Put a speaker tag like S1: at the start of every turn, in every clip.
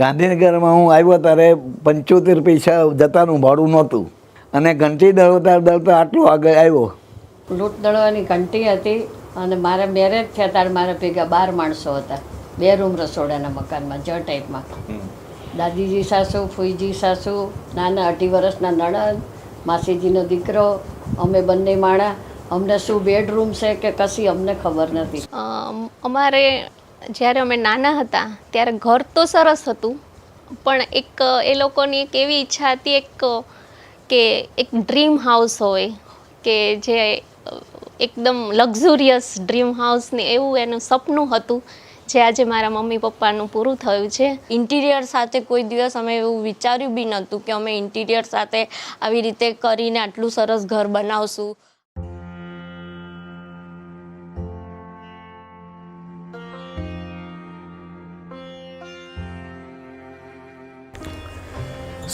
S1: ગાંધીનગરમાં હું આવ્યો ત્યારે 75 પૈસા જતાનું ભાડું નહોતું અને ઘંટી દળતા આટલું આગળ આવ્યો.
S2: લૂંટ દળવાની ઘંટી હતી અને મારા મેરેજ થયા ત્યારે મારા ભેગા 12 માણસો હતા. 2 રૂમ રસોડાના મકાનમાં જ ટાઈપમાં. દાદીજી સાસુ, ફૂઈજી સાસુ, નાના 2.5 વર્ષના નણંદ, માસીજીનો દીકરો, અમે બંને માણા. અમને શું બેડરૂમ છે કે કશી અમને ખબર નથી.
S3: અમારે જ્યારે અમે નાના હતા ત્યારે ઘર તો સરસ હતું, પણ એ લોકોની એક એવી ઈચ્છા હતી કે એક ડ્રીમ હાઉસ હોય, કે જે એકદમ લક્ઝુરિયસ ડ્રીમ હાઉસને એવું એનું સપનું હતું, જે આજે મારા મમ્મી પપ્પાનું પૂરું થયું છે.
S4: ઇન્ટિરિયર સાથે કોઈ દિવસ અમે એવું વિચાર્યું બી નહોતું કે અમે ઇન્ટિરિયર સાથે આવી રીતે કરીને આટલું સરસ ઘર બનાવશું.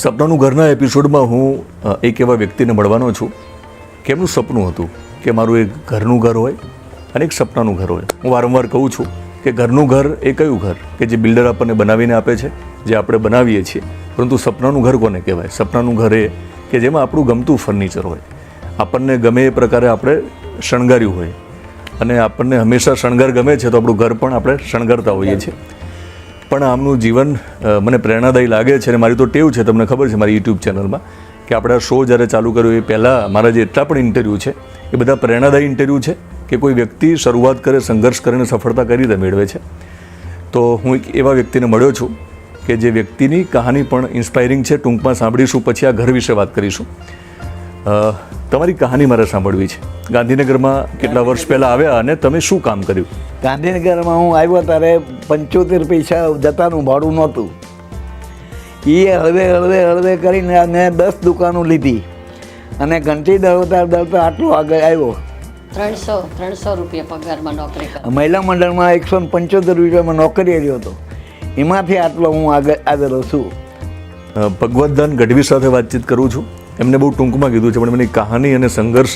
S5: સપનાનું ઘરના એપિસોડમાં હું એક એવા વ્યક્તિને મળવાનો છું કે એમનું સપનું હતું કે મારું એક ઘરનું ઘર હોય અને એક સપનાનું ઘર હોય. હું વારંવાર કહું છું કે ઘરનું ઘર એ કયું ઘર કે જે બિલ્ડર આપણને બનાવીને આપે છે, જે આપણે બનાવીએ છીએ, પરંતુ સપનાનું ઘર કોને કહેવાય? સપનાનું ઘર એ કે જેમાં આપણું ગમતું ફર્નિચર હોય, આપણને ગમે એ પ્રકારે આપણે શણગાર્યું હોય. અને આપણને હંમેશા શણગાર ગમે છે તો આપણું ઘર પણ આપણે શણગારતા હોઈએ છીએ. પણ આમનું જીવન મને પ્રેરણાદાયી લાગે છે અને મારી તો ટેવ છે, તમને ખબર છે મારી યુટ્યુબ ચેનલમાં કે આપણે આ શો જ્યારે ચાલુ કર્યો એ પહેલાં મારા જે એટલા પણ ઇન્ટરવ્યૂ છે એ બધા પ્રેરણાદાયી ઇન્ટરવ્યૂ છે કે કોઈ વ્યક્તિ શરૂઆત કરે, સંઘર્ષ કરીને સફળતા કઈ રીતે મેળવે છે. તો હું એક એવા વ્યક્તિને મળ્યો છું કે જે વ્યક્તિની કહાની પણ ઇન્સ્પાયરિંગ છે. ટૂંકમાં સાંભળીશું, પછી આ ઘર વિશે વાત કરીશું. તમારી કહાની મારે સાંભળવી છે. ગાંધીનગરમાં કેટલા વર્ષ પહેલાં આવ્યા અને તમે શું કામ કર્યું?
S1: ગાંધીનગરમાં હું આવ્યો ત્યારે 75 પૈસા જતાનું ભાડું નહોતું. એ હળવે કરીને મેં 10 દુકાનો લીધી અને ઘંટી દળતા આટલું આગળ આવ્યો.
S2: 300 રૂપિયા પગારમાં નોકરી કરી.
S1: મહિલા મંડળમાં 175 રૂપિયામાં નોકરી રહ્યો હતો. એમાંથી આટલો હું આગળ આવેલો છું.
S5: ભગવતદાન ગઢવી સાથે વાતચીત કરું છું. એમને બહુ ટૂંકમાં કીધું છે, પણ એમની કહાની અને સંઘર્ષ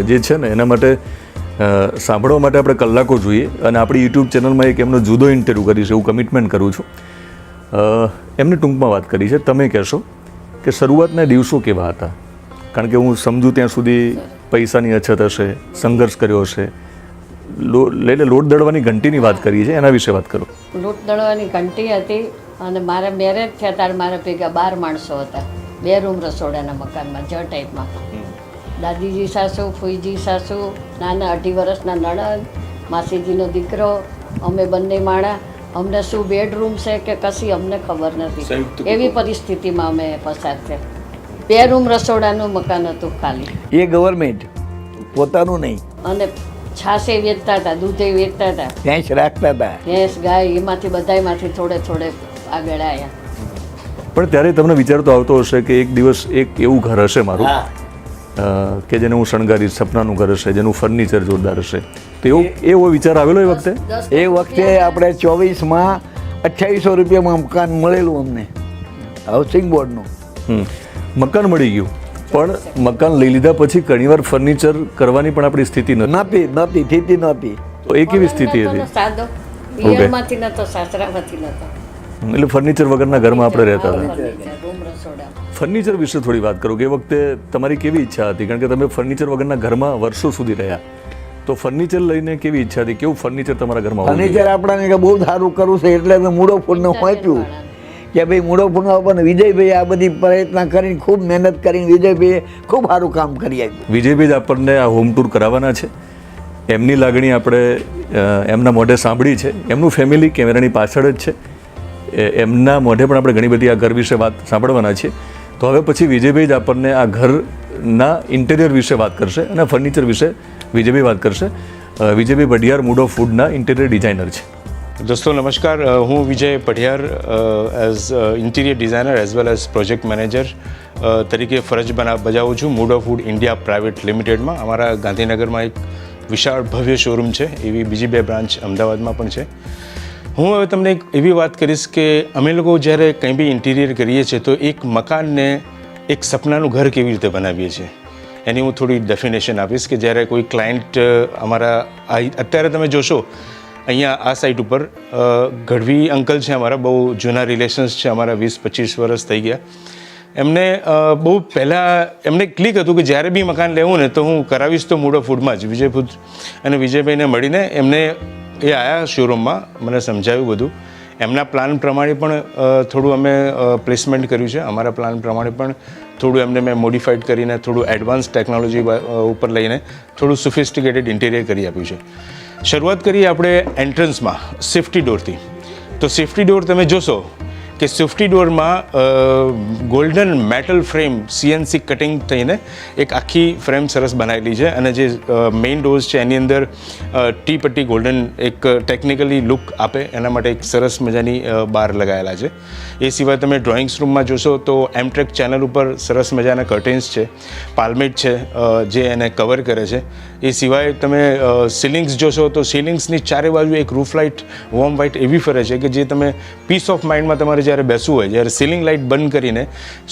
S5: જે છે ને એના માટે સાંભળવા માટે આપણે કલાકો જોઈએ. અને આપણી યુટ્યુબ ચેનલમાં એક એમનો જુદો ઇન્ટરવ્યૂ કરીશ એવું કમિટમેન્ટ કરું છું. એમને ટૂંકમાં વાત કરી છે. તમે કહેશો કે શરૂઆતના દિવસો કેવા હતા? કારણ કે હું સમજું ત્યાં સુધી પૈસાની અછત હશે, સંઘર્ષ કર્યો હશે. લોટ દળવાની ઘંટીની વાત કરી છે, એના વિશે વાત કરો.
S2: લૂંટ દળવાની ઘંટી હતી અને મારા મેરેજ થયા ત્યારે મારા ભેગા 12 માણસો હતા. 2 રૂમ રસોડાના મકાનમાં જ ટાઈપમાં. દાદીજી સાસુ, ફૂઈજી સાસુ, નાના 2.5 વર્ષના નણંદ, માસીજીનો દીકરો, અમે બંને માણા. અમને શું બેડરૂમ છે કે કશી અમને ખબર નથી. એવી પરિસ્થિતિમાં અમે પસાર થયા. 2 રૂમ રસોડાનું મકાન હતું ખાલી.
S1: એ ગવર્મેન્ટ, પોતાનું નહીં.
S2: અને છાશે વેચતા હતા, દૂધે વેચતા હતા,
S1: ભેંસ રાખતા હતા,
S2: ભેંસ ગાય, એમાંથી બધામાંથી થોડે આગળ આવ્યા.
S5: પણ ત્યારે તમને વિચાર તો આવતો હશે કે એક દિવસ એક એવું ઘર હશે મારું કે જેને હું શણગારીશ, સપનાનું ઘર હશે, જેનું ફર્નિચર જોરદાર હશે. તો એવો વિચાર આવેલો એ વખતે?
S1: એ વખતે આપણે 24માં 2800 રૂપિયામાં મકાન મળેલું અમને, હાઉસિંગ બોર્ડનું.
S5: મકાન મળી ગયું, પણ મકાન લઈ લીધા પછી ઘણીવાર ફર્નિચર કરવાની પણ આપણી સ્થિતિ નહોતી. તો એ કેવી સ્થિતિ હતી?
S2: સાદો, પિયરમાંથી નતો, સાસરામાંથી નતો.
S5: એટલે ફર્નિચર વગરના ઘરમાં આપણે રહેતા હતા.
S2: રૂમ રસોડા.
S5: ફર્નિચર વિશે થોડી વાત કરો કે એ વખતે તમારી કેવી ઈચ્છા હતી? કારણ કે તમે ફર્નિચર વગરના ઘરમાં વર્ષો સુધી રહ્યા, તો ફર્નિચર લઈને કેવી ઈચ્છા હતી? કેવું ફર્નિચર તમારા ઘરમાં?
S1: ફર્નિચર આપણને બહુ સારું કરવું છે એટલે મેં મૂળો ફૂલને વાંચ્યું કે ભાઈ મૂળો ફૂલનો આપણને વિજયભાઈ આ બધી પ્રયત્ન કરીને ખૂબ મહેનત કરીને વિજયભાઈએ ખૂબ સારું કામ કરી આપ્યું.
S5: વિજયભાઈ આપણને આ હોમ ટૂર કરાવવાના છે. એમની લાગણી આપણે એમના મોઢે સાંભળી છે. એમનું ફેમિલી કેમેરાની પાછળ જ છે. એમના મોઢે પણ આપણે ઘણી બધી આ ઘર વિશે વાત સાંભળવાના છીએ. તો હવે પછી વિજયભાઈ જ આપણને આ ઘરના ઇન્ટિરિયર વિશે વાત કરશે અને ફર્નિચર વિશે વિજયભાઈ વાત કરશે. વિજયભાઈ પઢિયાર મૂડ ઓફ ફૂડના ઇન્ટિરિયર ડિઝાઇનર છે.
S6: દોસ્તો નમસ્કાર, હું Vijay Padhiyar as interior designer as well as project manager તરીકે ફરજ બજાવું છું mood of food India private લિમિટેડમાં. અમારા ગાંધીનગરમાં એક વિશાળ ભવ્ય શોરૂમ છે, એવી બીજી 2 બ્રાન્ચ અમદાવાદમાં પણ છે. હું હવે તમને એક એવી વાત કરીશ કે અમે લોકો જ્યારે કંઈ બી ઇન્ટિરિયર કરીએ છીએ તો એક મકાનને એક સપનાનું ઘર કેવી રીતે બનાવીએ છીએ એની હું થોડી ડેફિનેશન આપીશ. કે જ્યારે કોઈ ક્લાયન્ટ અમારા અત્યારે તમે જોશો અહીંયા આ સાઇટ ઉપર ગઢવી અંકલ છે અમારા, બહુ જૂના રિલેશન્સ છે અમારા, 20-25 વર્ષ થઈ ગયા. એમને બહુ પહેલાં એમને ક્લિક હતું કે જ્યારે બી મકાન લેવું ને તો હું કરાવીશ તો મૂડ ઓફ વુડમાં જ. વિજયપુત્ર અને વિજયભાઈને મળીને એમને એ આવ્યા શોરૂમમાં, મને સમજાવ્યું બધું. એમના પ્લાન પ્રમાણે પણ થોડું અમે પ્લેસમેન્ટ કર્યું છે. અમારા પ્લાન પ્રમાણે પણ થોડું એમને મેં મોડિફાઈડ કરીને થોડું એડવાન્સ ટેકનોલોજી ઉપર લઈને થોડું સોફિસ્ટિકેટેડ ઇન્ટિરિયર કરી આપ્યું છે. શરૂઆત કરીએ આપણે એન્ટ્રન્સમાં સેફ્ટી ડોરથી. તો સેફ્ટી ડોર તમે જોશો કે સેફ્ટી ડોરમાં golden metal frame CNC cutting થઈને એક આખી ફ્રેમ સરસ બનાવેલી છે. અને જે મેઇન ડોર્સ છે એની અંદર ટી પટ્ટી ગોલ્ડન એક ટેકનિકલી લુક આપે એના માટે એક સરસ મજાની બાર લગાવેલા છે. એ સિવાય તમે ડ્રોઈંગ્સ રૂમમાં જોશો તો એમટ્રેક ચેનલ ઉપર સરસ મજાના કર્ટેન્સ છે, પાલ્મેટ છે જે એને કવર કરે છે. એ સિવાય તમે સીલિંગ્સ જોશો તો સીલિંગ્સની ચારે બાજુ એક રૂફ લાઇટ વોર્મ વ્હાઇટ એવી ફરે છે કે જે તમે પીસ ઓફ માઇન્ડમાં તમારે જ્યારે બેસવું હોય, જ્યારે સીલિંગ લાઇટ બંધ કરીને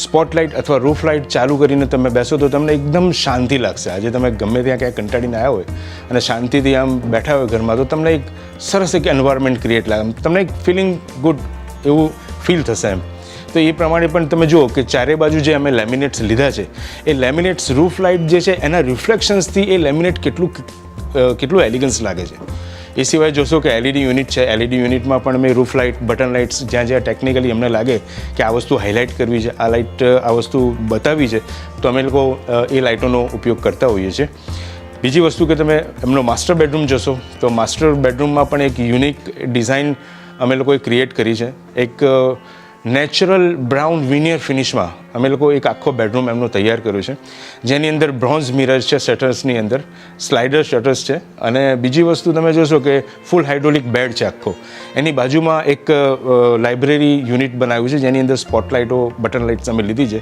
S6: સ્પોટ લાઇટ અથવા રૂફ લાઇટ ચાલુ કરીને તમે બેસો તો તમને એકદમ શાંતિ લાગશે. આજે તમે ગમે ત્યાં ક્યાંય કંટાળીને આવ્યા હોય અને શાંતિથી આમ બેઠા હોય ઘરમાં તો તમને એક સરસ એક એન્વાયરમેન્ટ ક્રિએટ લાગે, તમને એક ફિલિંગ ગુડ એવું ફીલ થશે એમ. તો એ પ્રમાણે પણ તમે જુઓ કે ચારે બાજુ જે અમે લેમિનેટ્સ લીધા છે એ લેમિનેટ્સ રૂફ લાઇટ જે છે એના રિફ્લેક્શન્સથી એ લેમિનેટ કેટલું એલિગન્સ લાગે છે. એ સિવાય જોશો કે LED યુનિટ છે. LED યુનિટમાં પણ અમે રૂફ લાઇટ, બટન લાઇટ્સ જ્યાં જ્યાં ટેકનિકલી અમને લાગે કે આ વસ્તુ હાઇલાઇટ કરવી છે, આ લાઇટ આ વસ્તુ બતાવવી છે તો અમે લોકો એ લાઇટોનો ઉપયોગ કરતા હોઈએ છીએ. બીજી વસ્તુ કે તમે એમનો માસ્ટર બેડરૂમ જોશો તો માસ્ટર બેડરૂમમાં પણ એક યુનિક ડિઝાઇન અમે લોકોએ ક્રિએટ કરી છે. એક નેચરલ બ્રાઉન વિનિયર ફિનિશમાં અમે લોકો એક આખો બેડરૂમ એમનો તૈયાર કર્યો છે, જેની અંદર બ્રોન્ઝ મિરર છે, શટર્સની અંદર સ્લાઇડર શટર્સ છે. અને બીજી વસ્તુ તમે જોશો કે ફૂલ હાઇડ્રોલિક બેડ છે આખો. એની બાજુમાં એક લાઇબ્રેરી યુનિટ બનાવ્યું છે જેની અંદર સ્પોટલાઇટો, બટન લાઇટ્સ અમે લીધી છે.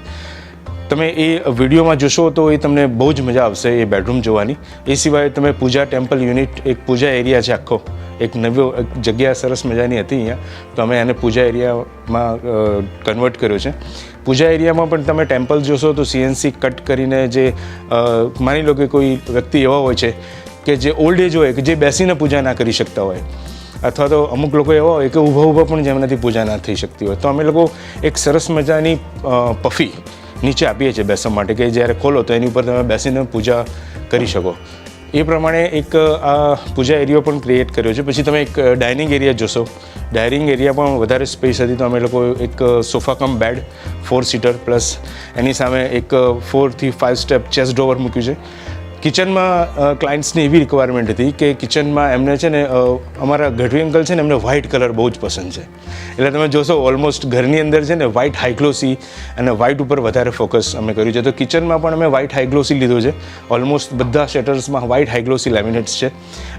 S6: તમે એ વિડીયોમાં જોશો તો એ તમને બહુ જ મજા આવશે એ બેડરૂમ જોવાની. એ સિવાય તમે પૂજા ટેમ્પલ યુનિટ, એક પૂજા એરિયા છે આખો, એક નવી જગ્યા સરસ મજાની હતી અહીંયા, તો અમે એને પૂજા એરિયામાં કન્વર્ટ કર્યો છે. પૂજા એરિયામાં પણ તમે ટેમ્પલ જોશો તો CNC કટ કરીને જે માની લો કે કોઈ વ્યક્તિ એવા હોય છે કે જે ઓલ્ડ એજ હોય કે જે બેસીને પૂજા ના કરી શકતા હોય, અથવા તો અમુક લોકો એવા હોય કે ઊભા પણ જેમનાથી પૂજા ના થઈ શકતી હોય, તો અમે લોકો એક સરસ મજાની પફી નીચે આપીએ છીએ બેસવા માટે કે જ્યારે ખોલો તો એની ઉપર તમે બેસીને પૂજા કરી શકો. એ પ્રમાણે એક આ પૂજા એરિયો પણ ક્રિએટ કર્યો છે. પછી તમે એક ડાઇનિંગ એરિયા જોશો. ડાઇનિંગ એરિયા પણ વધારે સ્પેસ હતી તો અમે લોકો એક sofa cum bed 4 seater plus એની સામે એક 4 થી 5 સ્ટેપ ચેસ્ટ ડ્રોવર મૂક્યું છે. કિચનમાં ક્લાયન્ટ્સની એવી રિક્વાયરમેન્ટ હતી કે કિચનમાં એમને છે ને અમારા ગઢવી અંકલ છે ને એમને વ્હાઇટ કલર બહુ જ પસંદ છે. એટલે તમે જોશો ઓલમોસ્ટ ઘરની અંદર છે ને વ્હાઇટ હાઈગ્લોસી અને વ્હાઇટ ઉપર વધારે ફોકસ અમે કર્યું છે. તો કિચનમાં પણ અમે વ્હાઇટ હાઈગ્લોસી લીધો છે. ઓલમોસ્ટ બધા શટર્સમાં વ્હાઇટ હાઈગ્લોસી લેમિનેટ્સ છે.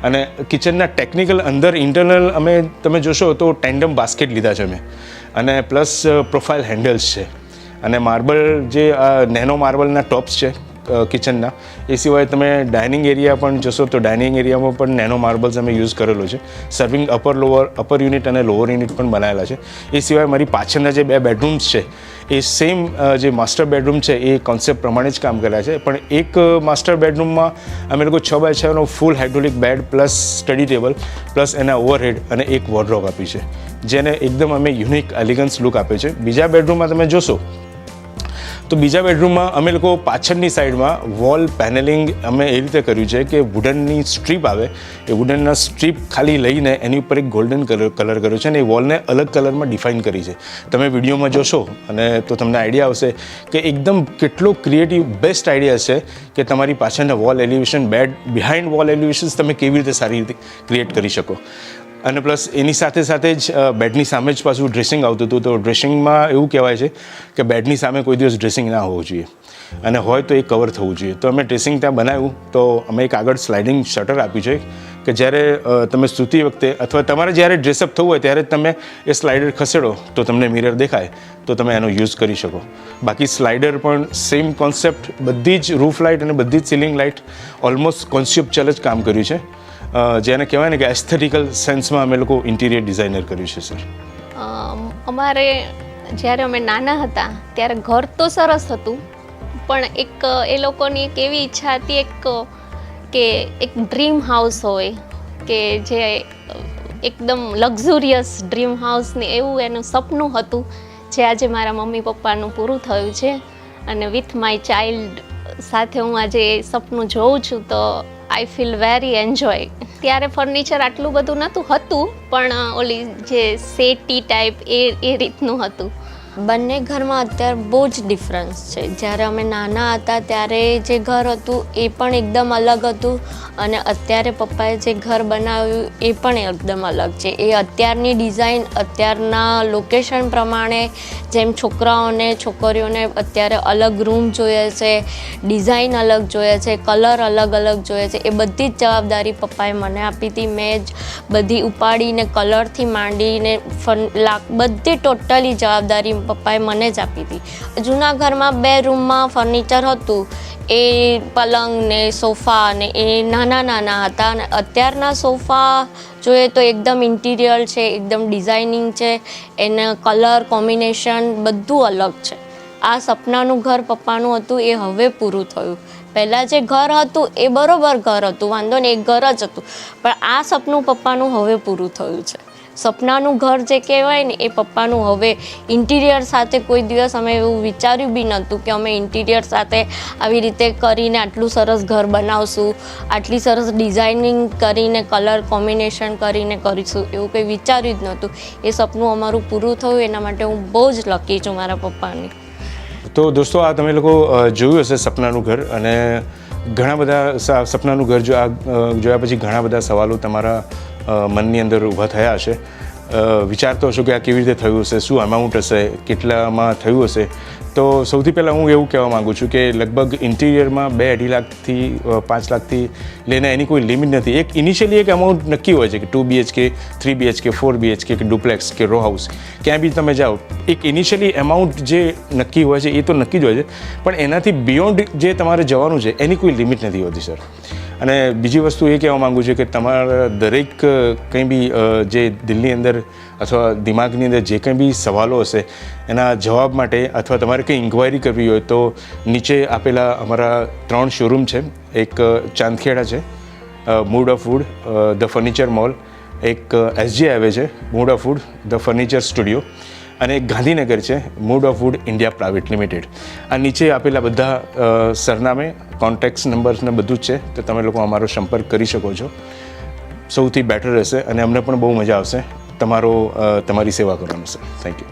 S6: અને કિચનના ટેકનિકલ અંદર ઇન્ટરનલ અમે તમે જોશો તો ટેન્ડમ બાસ્કેટ લીધા છે અમે, અને પ્લસ પ્રોફાઇલ હેન્ડલ્સ છે, અને માર્બલ જે નેનો માર્બલના ટોપ્સ છે કિચનના. એ સિવાય તમે ડાઇનિંગ એરિયા પણ જોશો તો ડાઇનિંગ એરિયામાં પણ નેનો માર્બલ્સ અમે યુઝ કરેલો છે. સર્વિંગ અપર યુનિટ અને લોઅર યુનિટ પણ બનાવેલા છે. એ સિવાય મારી પાછળના જે 2 બેડરૂમ્સ છે એ સેમ જે માસ્ટર બેડરૂમ છે એ કોન્સેપ્ટ પ્રમાણે જ કામ કર્યા છે. પણ એક માસ્ટર બેડરૂમમાં અમે લોકો 6x6નો full hydraulic bed plus study table plus એના ઓવરહેડ અને એક વોર્ડરોબ આપી છે, જેને એકદમ અમે યુનિક એલિગન્સ લુક આપે છે. બીજા બેડરૂમમાં તમે જોશો તો બીજા બેડરૂમમાં અમે લોકો પાછળની સાઈડમાં વોલ પેનલિંગ અમે એ રીતે કર્યું છે કે વુડનની સ્ટ્રીપ આવે, એ વુડનના સ્ટ્રીપ ખાલી લઈને એની ઉપર એક ગોલ્ડન કલર કર્યો છે અને એ વોલને અલગ કલરમાં ડિફાઇન કરી છે. તમે વિડીયોમાં જોશો અને તો તમને આઈડિયા આવશે કે એકદમ કેટલો ક્રિએટિવ બેસ્ટ આઈડિયા છે કે તમારી પાછળના wall elevation, bed behind wall elevations તમે કેવી રીતે સારી રીતે ક્રિએટ કરી શકો. અને પ્લસ એની સાથે સાથે જ બેડની સામે જ પાછું ડ્રેસિંગ આવતું હતું. તો ડ્રેસિંગમાં એવું કહેવાય છે કે બેડની સામે કોઈ દિવસ ડ્રેસિંગ ના હોવું જોઈએ, અને હોય તો એ કવર થવું જોઈએ. તો અમે ડ્રેસિંગ ત્યાં બનાવ્યું. તો અમે એક આગળ સ્લાઇડિંગ શટર આપ્યું છે કે જ્યારે તમે સૂતી વખતે અથવા તમારે જ્યારે ડ્રેસઅપ થવું હોય ત્યારે તમે એ સ્લાઇડર ખસેડો તો તમને મિરર દેખાય તો તમે એનો યુઝ કરી શકો. બાકી સ્લાઇડર પણ સેમ કોન્સેપ્ટ, બધી જ રૂફ લાઇટ અને બધી જ સીલિંગ લાઇટ ઓલમોસ્ટ કોન્સેપ્ચ્યુઅલ જ કામ કર્યું છે, જેને કહેવાય ને કે એસ્થેટિકલ સેન્સમાં અમે લોકો ઇન્ટિરિયર ડિઝાઇનર કર્યું છે. સર,
S3: અમારે જ્યારે અમે નાના હતા ત્યારે ઘર તો સરસ હતું, પણ એક એ લોકોની એક એવી ઈચ્છા હતી કે એક ડ્રીમ હાઉસ હોય કે જે એકદમ લક્ઝુરિયસ ડ્રીમ હાઉસને એવું એનું સપનું હતું જે આજે મારા મમ્મી પપ્પાનું પૂરું થયું છે. અને વિથ માય ચાઇલ્ડ સાથે હું આજે એ સપનું જોઉં છું તો આઈ ફીલ વેરી એન્જોય. ત્યારે ફર્નિચર આટલું બધું નહોતું, પણ ઓલી જે સેટી ટાઈપ એ રીતનું હતું.
S4: બંને ઘરમાં અત્યારે બહુ જ ડિફરન્સ છે. જ્યારે અમે નાના હતા ત્યારે જે ઘર હતું એ પણ એકદમ અલગ હતું અને અત્યારે પપ્પાએ જે ઘર બનાવ્યું એ પણ એકદમ અલગ છે. એ અત્યારની ડિઝાઇન, અત્યારના લોકેશન પ્રમાણે જેમ છોકરાઓને છોકરીઓને અત્યારે અલગ રૂમ જોઈએ છે, ડિઝાઇન અલગ જોઈએ છે, કલર અલગ અલગ જોઈએ છે, એ બધી જ જવાબદારી પપ્પાએ મને આપી હતી. મેં જ બધી ઉપાડીને કલરથી માંડીને બધી ટોટલી જવાબદારી પપ્પાએ મને જ આપી હતી. જૂના ઘરમાં 2 રૂમમાં ફર્નિચર હતું, એ પલંગ ને સોફા ને એ નાના હતા અને અત્યારના સોફા જોઈએ તો એકદમ ઇન્ટિરિયર છે, એકદમ ડિઝાઇનિંગ છે, એના કલર કોમ્બિનેશન બધું અલગ છે. આ સપનાનું ઘર પપ્પાનું હતું એ હવે પૂરું થયું. પહેલાં જે ઘર હતું એ બરોબર ઘર હતું, વાંધો નહીં, એક ઘર જ હતું, પણ આ સપનું પપ્પાનું હવે પૂરું થયું છે. સપનાનું ઘર જે કહેવાય ને એ પપ્પાનું હવે ઇન્ટિરિયર સાથે કોઈ દિવસ અમે એવું વિચાર્યું બી નહોતું કે અમે ઇન્ટિરિયર સાથે આવી રીતે કરીને આટલું સરસ ઘર બનાવશું, આટલી સરસ ડિઝાઇનિંગ કરીને કલર કોમ્બિનેશન કરીને કરીશું, એવું કંઈ વિચાર્યું જ નહોતું. એ સપનું અમારું પૂરું થયું, એના માટે હું બહુ જ લકી છું મારા પપ્પાની.
S6: તો દોસ્તો, આ તમે લોકો જોયું હશે સપનાનું ઘર, અને ઘણા બધા સપનાનું ઘર જોયા પછી ઘણા બધા સવાલો તમારા મનની અંદર ઊભા થયા હશે. વિચારતો હશો કે આ કેવી રીતે થયું હશે, શું અમાઉન્ટ હશે, કેટલામાં થયું હશે. તો સૌથી પહેલાં હું એવું કહેવા માગું છું કે લગભગ ઇન્ટિરિયરમાં 2-2.5 લાખથી 5 લાખથી લઈને એની કોઈ લિમિટ નથી. એક ઇનિશિયલી એક અમાઉન્ટ નક્કી હોય છે કે 2 BHK, 3 BHK, 4 BHK કે ડુપ્લેક્સ કે રો હાઉસ, ક્યાં બી તમે જાઓ, એક ઇનિશિયલી અમાઉન્ટ જે નક્કી હોય છે એ તો નક્કી જ હોય છે, પણ એનાથી બિયોન્ડ જે તમારે જવાનું છે એની કોઈ લિમિટ નથી હોતી સર. અને બીજી વસ્તુ એ કહેવા માગું છું કે તમારા દરેક કંઈ બી જે દિલની અંદર અથવા દિમાગની અંદર જે કંઈ બી સવાલો હશે એના જવાબ માટે અથવા તમારે કંઈ ઇન્ક્વાયરી કરવી હોય તો નીચે આપેલા અમારા 3 શોરૂમ છે. એક ચાંદખેડા છે, mood of wood, the furniture mall, એક SJ હાઈવે છે, mood of wood, the furniture studio, અને ગાંધીનગર છે, mood of wood India private limited. આ નીચે આપેલા બધા સરનામે, કોન્ટેક્ટ નંબર્સ ને બધું જ છે, તો તમે લોકો અમારો સંપર્ક કરી શકો છો. સૌથી બેટર રહેશે અને અમને પણ બહુ મજા આવશે તમારી સેવા કરવાનું સર. Thank you.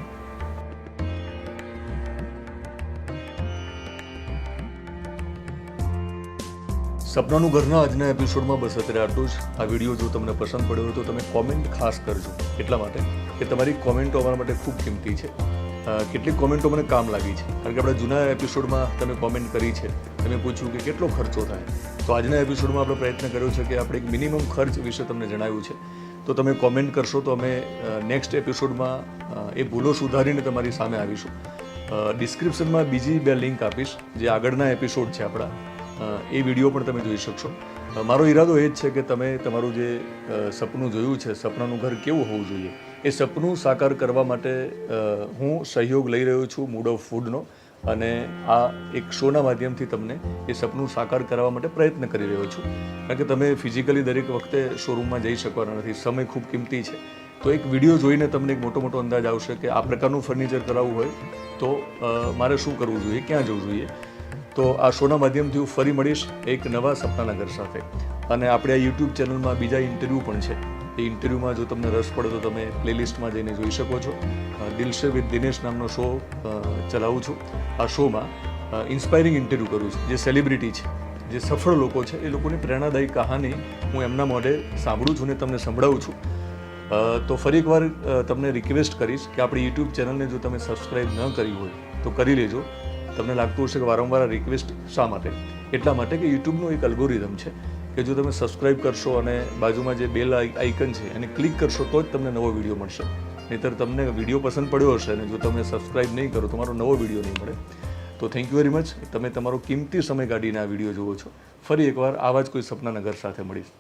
S5: સપનાનું ઘરના આજના એપિસોડમાં બસ અત્યારે આટલું જ. આ વિડીયો જો તમને પસંદ પડ્યો હોય તો તમે કોમેન્ટ ખાસ કરજો, એટલા માટે કે તમારી કોમેન્ટો અમારા માટે ખૂબ કિંમતી છે. કેટલીક કોમેન્ટો મને કામ લાગી છે, કારણ કે આપણે જૂના એપિસોડમાં તમે કોમેન્ટ કરી છે, તમે પૂછ્યું કે કેટલો ખર્ચો થાય, તો આજના એપિસોડમાં આપણે પ્રયત્ન કર્યો છે કે આપણે એક મિનિમમ ખર્ચ વિશે તમને જણાવ્યું છે. તો તમે કોમેન્ટ કરશો તો અમે નેક્સ્ટ એપિસોડમાં એ ભૂલો સુધારીને તમારી સામે આવીશું. ડિસ્ક્રિપ્શનમાં બીજી 2 લિંક આપીશ, જે આગળના એપિસોડ છે આપણા, એ વિડીયો પણ તમે જોઈ શકશો. મારો ઈરાદો એ જ છે કે તમે તમારું જે સપનું જોયું છે, સપનાનું ઘર કેવું હોવું જોઈએ, એ સપનું સાકાર કરવા માટે હું સહયોગ લઈ રહ્યો છું મૂડ ઓફ વુડનો, અને આ એક શોના માધ્યમથી તમને એ સપનું સાકાર કરવા માટે પ્રયત્ન કરી રહ્યો છું. કારણ કે તમે ફિઝિકલી દરેક વખતે શોરૂમમાં જઈ શકવાના નથી, સમય ખૂબ કિંમતી છે. તો એક વિડીયો જોઈને તમને એક મોટો અંદાજ આવશે કે આ પ્રકારનું ફર્નિચર કરાવવું હોય તો મારે શું કરવું જોઈએ, ક્યાં જવું જોઈએ. તો આ શોના માધ્યમથી હું ફરી મળીશ એક નવા સપનાના ઘર સાથે. અને આપણે આ યુટ્યુબ ચેનલમાં બીજા ઇન્ટરવ્યૂ પણ છે. એ ઇન્ટરવ્યૂમાં જો તમને રસ પડે તો તમે પ્લેલિસ્ટમાં જઈને જોઈ શકો છો. દિલશે વિથ દિનેશ નામનો શો ચલાવું છું. આ શોમાં ઇન્સ્પાયરિંગ ઇન્ટરવ્યૂ કરું છું, જે સેલિબ્રિટી છે, જે સફળ લોકો છે, એ લોકોની પ્રેરણાદાયી કહાની હું એમના મોઢે સાંભળું છું ને તમને સંભળાવું છું. તો ફરી એકવાર તમને રિક્વેસ્ટ કરીશ કે આપણી યુટ્યુબ ચેનલને જો તમે સબસ્ક્રાઈબ ન કરી હોય તો કરી લેજો. તમને લાગતું હશે કે વારંવાર રિક્વેસ્ટ શા માટે? એટલા માટે કે યુટ્યુબનું એક અલ્ગોરિધમ છે કે જો તમે સબસ્ક્રાઈબ કરશો અને બાજુમાં જે બેલ આઇકન છે એને ક્લિક કરશો તો જ તમને નવો વિડીયો મળશે. નહીંતર તમને વિડીયો પસંદ પડ્યો હશે અને જો તમે સબસ્ક્રાઈબ નહીં કરો તમારો નવો વિડીયો નહીં મળે. તો થેન્ક યુ વેરી મચ. તમે તમારો કિંમતી સમય કાઢીને આ વિડીયો જુઓ છો. ફરી એકવાર આવા જ કોઈ સપનાના ઘર સાથે મળીશ.